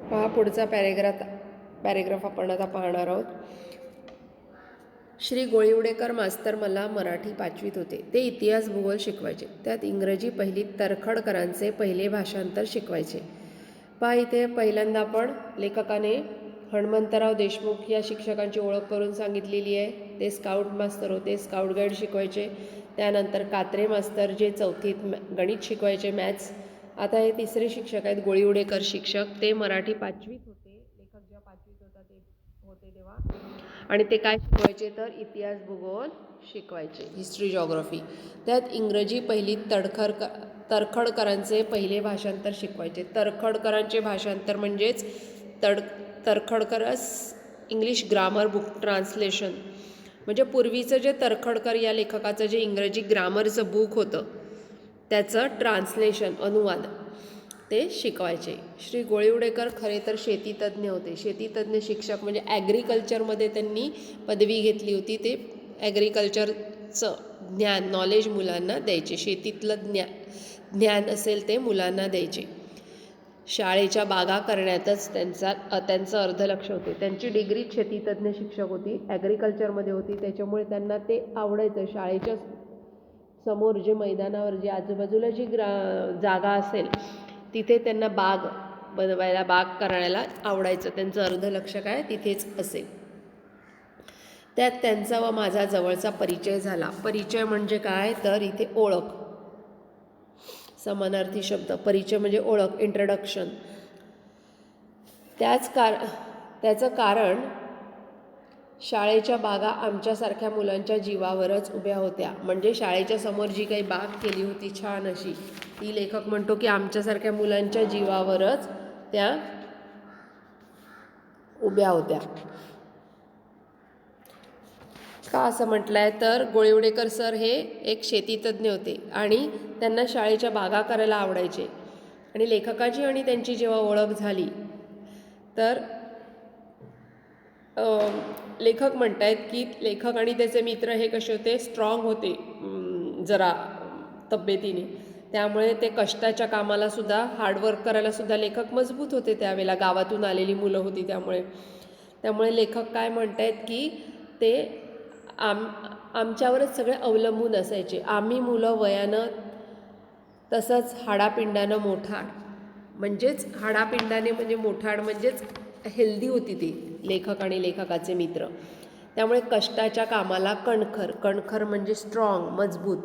पहा पुढचा पॅरेग्राफ आपण आता पाहणार आहोत. श्री गोळीवडेकर मास्तर मला मराठी 5वीत होते. ते इतिहास भूगोल शिकवायचे. त्यात इंग्रजी पहिलीत तरखडकरांचे पहिले भाषांतर शिकवायचे. पहा इथे पहिल्यांदा आपण लेखकाने हणमंतराव देशमुख या शिक्षकांची ओळख करून सांगितलेली आहे. ते स्काउट मास्तर होते, स्काउट गाईड शिकवायचे. त्यानंतर कात्रे मास्तर जे 4थीत गणित शिकवायचे, मॅथ्स. आता हे तिसरे शिक्षक आहेत गोळीवडेकर शिक्षक. ते मराठी 5वीत होते. लेखक जेव्हा 5वीत होता ते होते तेव्हा. आणि ते काय शिकवायचे तर इतिहास भूगोल शिकवायचे, हिस्ट्री जॉग्रफी. त्यात इंग्रजी पहिलीत तरखडकरांचे पहिले भाषांतर शिकवायचे. तरखडकरांचे भाषांतर म्हणजेच तरखडकरस इंग्लिश ग्रामर बुक ट्रान्सलेशन. म्हणजे पूर्वीचं जे तरखडकर या लेखकाचं जे इंग्रजी ग्रामरचं बुक होतं त्याचं ट्रान्सलेशन, अनुवाद ते शिकवायचे. श्री गोळीवडेकर खरे तर शेतीतज्ञ होते. शेतीतज्ञ शिक्षक म्हणजे ॲग्रिकल्चरमध्ये त्यांनी पदवी घेतली होती. ते ॲग्रिकल्चरचं ज्ञान, नॉलेज मुलांना द्यायचे. शेतीतलं ज्ञान असेल ते मुलांना द्यायचे. शाळेच्या बागा करण्यातच त्यांचं अर्ध लक्ष होते. त्यांची डिग्री शेतीतज्ञ शिक्षक होती, ॲग्रिकल्चरमध्ये होती. त्याच्यामुळे त्यांना ते आवडायचं. शाळेच्या समोर जे मैदानावर जे आजूबाजूला जी जागा असेल तिथे त्यांना बाग बनवायला, बाग करायला आवडायचं. त्यांचं अर्ध लक्ष काय तिथेच असेल. त्यात त्यांचा व माझा जवळचा परिचय झाला. परिचय म्हणजे काय तर इथे ओळख, समानार्थी शब्द. परिचय म्हणजे ओळख, इंट्रोडक्शन. त्याचं कारण शाळेच्या बागा आमच्यासारख्या मुलांच्या जीवावरच उभ्या होत्या. म्हणजे शाळेच्या समोर जी काही बाग केली होती छान अशी, ती लेखक म्हणतो की आमच्यासारख्या मुलांच्या जीवावरच त्या उभ्या होत्या. का असं म्हटलं आहे तर गोळीवडेकर सर हे एक शेतीतज्ञ होते आणि त्यांना शाळेच्या बागा करायला आवडायचे. आणि लेखकाची आणि त्यांची जेव्हा ओळख झाली तर लेखक म्हणत आहेत की लेखक आणि त्याचे मित्र हे कसे होते, स्ट्रॉंग होते जरा तब्येतीने. त्यामुळे ते कष्टाच्या कामालासुद्धा, हार्डवर्क करायलासुद्धा लेखक मजबूत होते. त्यावेळेला गावातून आलेली मुलं होती त्यामुळे लेखक काय म्हणत आहेत की ते आमच्यावरच सगळे अवलंबून असायचे. आम्ही मुलं वयानं तसंच हाडापिंडानं मोठाड, म्हणजेच हाडापिंडाने म्हणजे मोठाड म्हणजेच हेल्दी होती ती लेखक आणि लेखकाचे मित्र. त्यामुळे कष्टाच्या कामाला कणखर म्हणजे स्ट्रॉंग, मजबूत.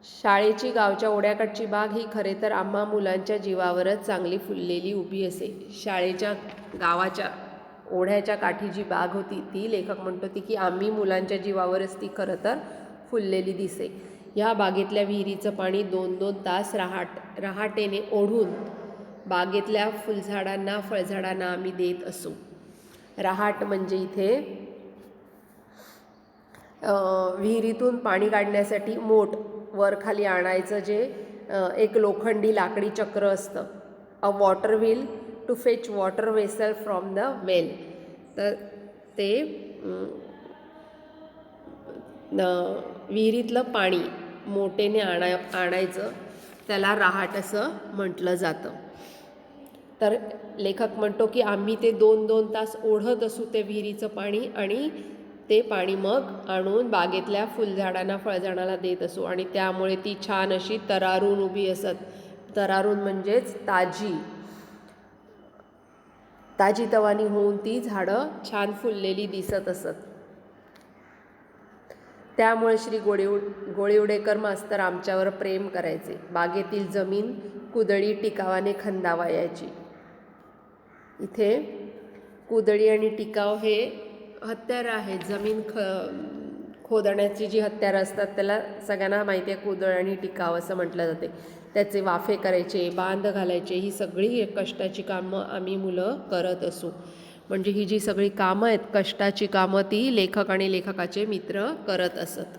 शाळेची गावच्या ओढ्याकाठची बाग ही खरे तर आम्हा मुलांच्या जीवावरच चांगली फुललेली उभी असे. शाळेच्या गावाच्या ओढ्याच्या काठी जी बाग होती ती लेखक म्हणतो ती की आम्ही मुलांच्या जीवावरच ती खरं तर फुललेली दिसे. ह्या बागेतल्या विहिरीचं पाणी 2-2 तास रहाटेने ओढून बागेतल्या फुलझाडांना, फळझाडांना आम्ही देत असू. रहाट म्हणजे इथे विहिरीतून पाणी काढण्यासाठी मोठ वर खाली आणायचं जे एक लोखंडी लाकडी चक्र असतं. A water wheel to fetch water vessel from the well. तर ते विहिरीतलं पाणी मोटेने आणायचं, त्याला रहाट असं म्हटलं जातं. तर लेखक म्हणतो की आम्ही ते 2-2 तास ओढत असू ते विहिरीचं पाणी आणि ते पाणी मग आणून बागेतल्या फुलझाडांना, फळझाडांना देत असू. आणि त्यामुळे ती छान अशी तरारून उभी असत. तरारून म्हणजेच ताजी तवानी होऊन ती झाडं छान फुललेली दिसत असत. त्यामुळे श्री गोळीवडेकर मास्तर आमच्यावर प्रेम करायचे. बागेतील जमीन कुदळी टिकावाने खंदावायची. इथे कुदळी आणि टिकाव हे हत्यारं आहेत. जमीन खोदण्याची जी हत्यारं असतात त्याला सगळ्यांना माहिती आहे, कुदळ आणि टिकाव असं म्हटलं जाते. त्याचे वाफे करायचे, बांध घालायचे, ही सगळी कष्टाची कामं आम्ही मुलं करत असू. म्हणजे ही जी सगळी कामं आहेत, कष्टाची कामं, ती लेखक आणि लेखकाचे मित्र करत असत.